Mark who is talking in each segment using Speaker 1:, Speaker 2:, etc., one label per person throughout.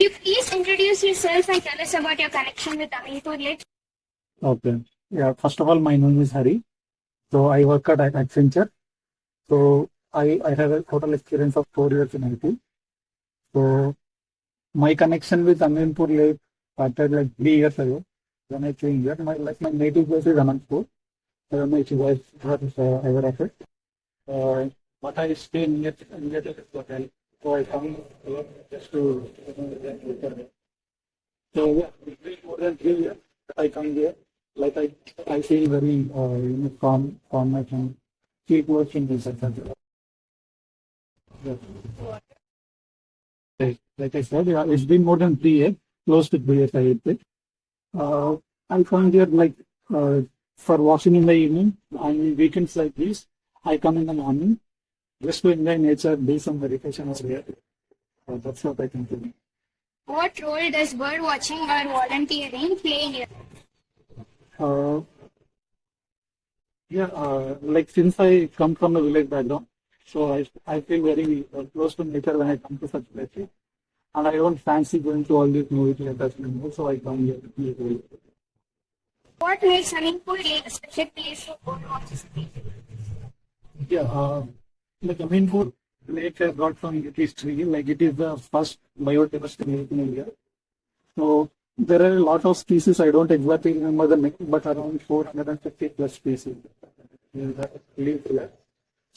Speaker 1: you please introduce yourself and tell us about your connection with Ameenpur Lake?
Speaker 2: Okay. Yeah. First of all, my name is Hari. So I work at Accenture. So I have a total experience of 4 years in IT. So my connection with Ameenpur Lake started like 3 years ago when I came here. My native place is Ameenpur. I don't know if you guys are aware of it. But I stay near the hotel. So I come here just to so yeah, it's been more than 3 years that I come here. Like I feel very calm. I can keep working this center. Yeah. Like I said, yeah, it's been more than 3 years, close to 3 years, I would say. Uh, I come here like uh, for washing in the evening and weekends like this. I come in the morning just to enjoy nature, do some meditation over here. That's what I can do.
Speaker 1: What role does bird watching or volunteering play in your
Speaker 2: Uh, Yeah, like since I come from a village background, so I feel very close to nature when I come to such places, and I don't fancy going to all these movie theaters anymore, so I come here.
Speaker 1: What makes Ameenpur Lake a special place for bird watching?
Speaker 2: Yeah, like Ameenpur Lake has got some history. Like it is the first biodiversity lake in India. So there are a lot of species. I don't exactly remember the name, but around 450 plus species that live here.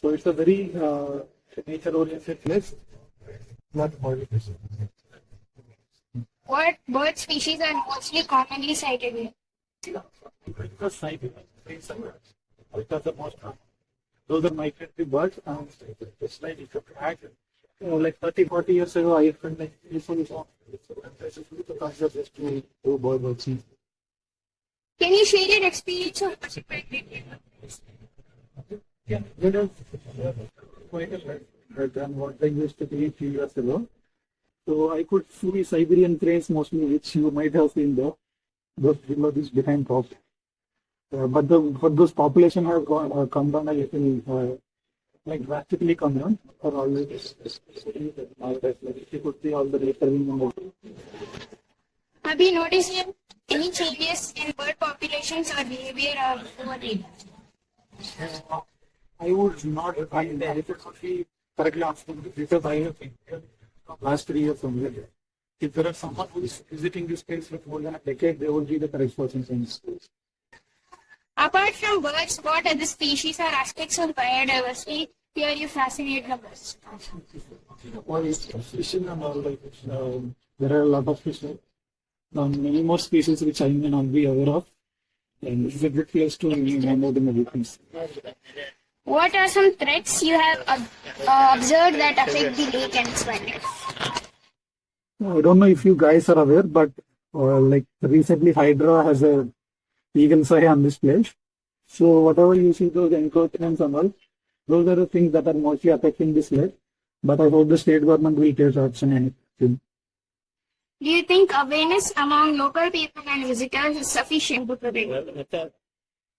Speaker 2: So it's a very nature-oriented place. Not biodiversity.
Speaker 1: What bird species are mostly commonly sighted here?
Speaker 2: Because cycling, because the most those are migratory birds, and it's like if you add like 30, 40 years ago, I felt like this one is on. So consider just to do bird watching.
Speaker 1: Can you share your experience of watching migratory birds?
Speaker 2: Yeah, you know, quite a lot than what I used to be a few years ago. So I could see Siberian cranes mostly, which you might have seen there. Those below this behind top. But those population have come down a little, like drastically come down for all this. Like if you could see all the littering and all.
Speaker 1: Have you noticed any changes in bird populations or behavior of over
Speaker 2: I would not, I mean, if it could be correctly answered, because I have been here last 3 years only. If there is someone who is visiting this place for more than a decade, they would be the correct person in this place.
Speaker 1: Apart from birds, what other species or aspects of biodiversity are you fascinated the most?
Speaker 2: Well, it's fishing and all, like, there are a lot of fish. Many more species which I may not be aware of. And this is a good place to learn more than everything.
Speaker 1: What are some threats you have observed that affect the lake and its wildlife?
Speaker 2: I don't know if you guys are aware, but like recently Hydra has a eagle's eye on this place. So whatever you see, those encroachments and all, those are the things that are mostly affecting this lake. But I hope the state government will take action and anything.
Speaker 1: Do you think awareness among local people and visitors is sufficient to prevent?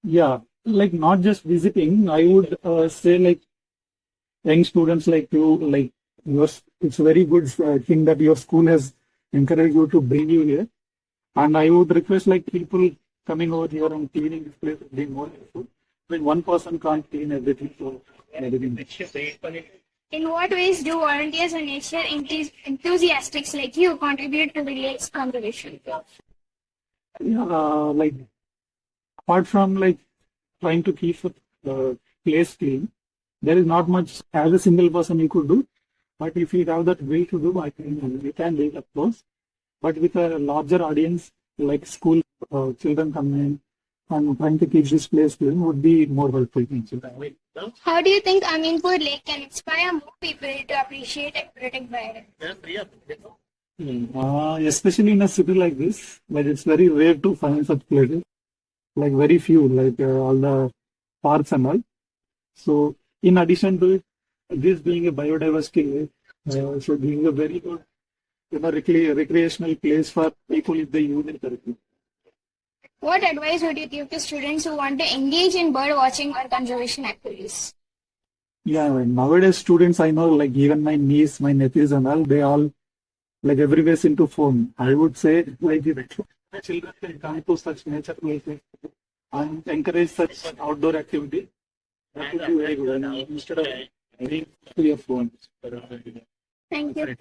Speaker 2: Yeah, like not just visiting, I would say like young students like you, like it's a very good thing that your school has encouraged you to bring you here. And I would request like people coming over here and cleaning this place would be more helpful. I mean, one person can't clean everything, so everything.
Speaker 1: In what ways do volunteers and nature enthusiasts like you contribute to the lake's conservation?
Speaker 2: Yeah, like apart from like trying to keep the place clean, there is not much as a single person you could do. But if you have that will to do, I think we can do it, of course. But with a larger audience, like school children coming in and trying to keep this place clean would be more helpful.
Speaker 1: How do you think Ameenpur Lake can inspire more people to appreciate and protect biodiversity?
Speaker 2: Especially in a city like this, like it's very rare to find such places. Like very few, like all the parks and all. So in addition to it, this being a biodiversity lake, so being a very good, recreational place for people if they use it correctly.
Speaker 1: What advice would you give to students who want to engage in bird watching or conservation activities?
Speaker 2: Yeah, nowadays students I know, like even my niece, my nephews and all, they all like everywhere's into phone. I would say like the children can come to such nature places and encourage such outdoor activity. That would be very good. And instead of being to your phone.
Speaker 1: Thank you.